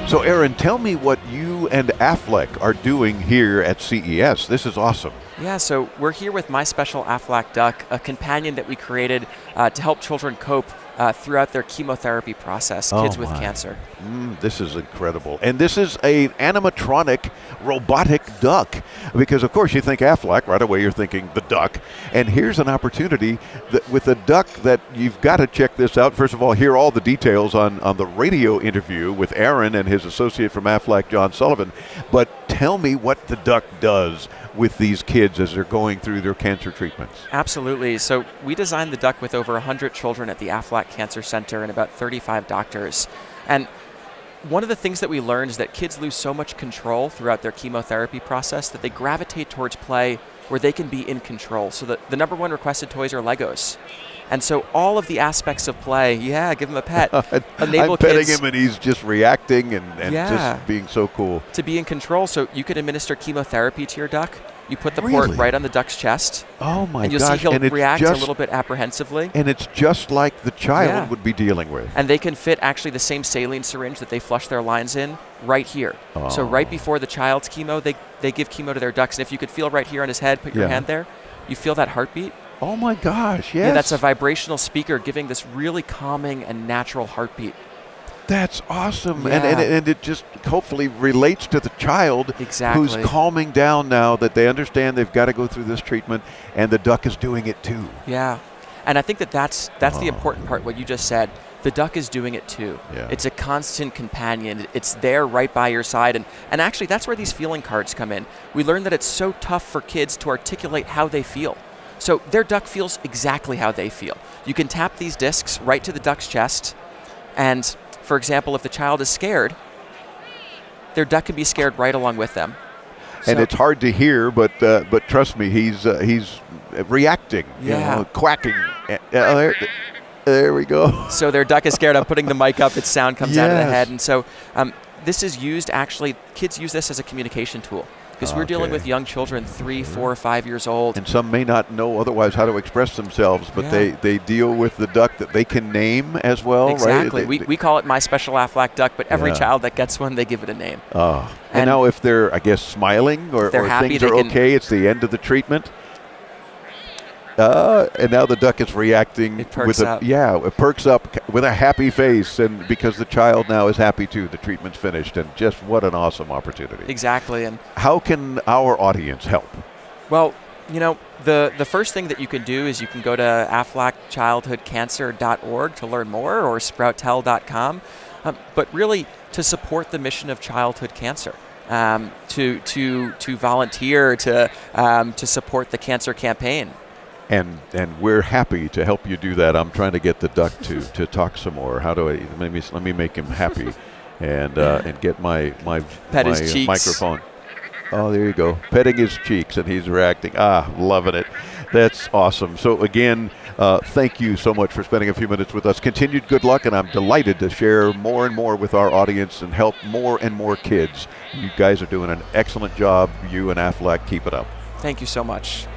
So Aaron, tell me what you and AFLAC are doing here at CES. This is awesome. Yeah, so we're here with My Special AFLAC Duck, a companion that we created to help children cope throughout their chemotherapy process, kids with cancer. This is incredible. And this is an animatronic robotic duck, because of course you think AFLAC, right away you're thinking the duck. And here's an opportunity that with a duck that you've got to check this out. First of all, hear all the details on the radio interview with Aaron and his associate from AFLAC, John Sullivan. But tell me what the duck does with these kids as they're going through their cancer treatments. Absolutely. So we designed the duck with over 100 children at the AFLAC Cancer Center and about 35 doctors. And one of the things that we learned is that kids lose so much control throughout their chemotherapy process that they gravitate towards play where they can be in control. So the number one requested toys are Legos. And so all of the aspects of play, yeah, give him a pet, enable I'm petting kids him and he's just reacting and just being so cool. To be in control. So you could administer chemotherapy to your duck. You put the Really? port right on the duck's chest. Oh my gosh. And you'll see he'll And it's react just- a little bit apprehensively. And it's just like the child Yeah. would be dealing with. And they can fit actually the same saline syringe that they flush their lines in right here. So right before the child's chemo, they give chemo to their ducks. And if you could feel right here on his head, put your hand there, you feel that heartbeat? Oh my gosh, yes. Yeah, that's a vibrational speaker giving this really calming and natural heartbeat. That's awesome. Yeah. And it just hopefully relates to the child Exactly. who's calming down now that they understand they've got to go through this treatment, and the duck is doing it too. Yeah. And I think that's the important part, what you just said. The duck is doing it too. Yeah. It's a constant companion. It's there right by your side. And actually, that's where these feeling cards come in. We learned that it's so tough for kids to articulate how they feel. So their duck feels exactly how they feel. You can tap these discs right to the duck's chest. And, for example, if the child is scared, their duck can be scared right along with them. And it's hard to hear, but trust me, he's reacting, you know, quacking. There we go. So their duck is scared. I'm putting the mic up. Its sound comes out of the head. And so this is used, actually, kids use this as a communication tool. Because we're dealing with young children, 3, 4, 5 years old. And some may not know otherwise how to express themselves, but they deal with the duck that they can name as well, exactly. right? We call it My Special AFLAC Duck, but every child that gets one, they give it a name. And now if they're, I guess, smiling or happy, things are okay, it's the end of the treatment. And now the duck is reacting it perks up. It perks up with a happy face, and because the child now is happy too, the treatment's finished, and just what an awesome opportunity. Exactly. And how can our audience help? Well, you know, the first thing that you can do is you can go to aflacchildhoodcancer.org to learn more, or sproutel.com, but really to support the mission of childhood cancer. To volunteer to support the cancer campaign. And we're happy to help you do that. I'm trying to get the duck to talk some more. How do I? Let me make him happy, and get my microphone. Oh, there you go. Petting his cheeks, and he's reacting. Loving it. That's awesome. So again, thank you so much for spending a few minutes with us. Continued good luck, and I'm delighted to share more and more with our audience and help more and more kids. You guys are doing an excellent job. You and AFLAC, keep it up. Thank you so much.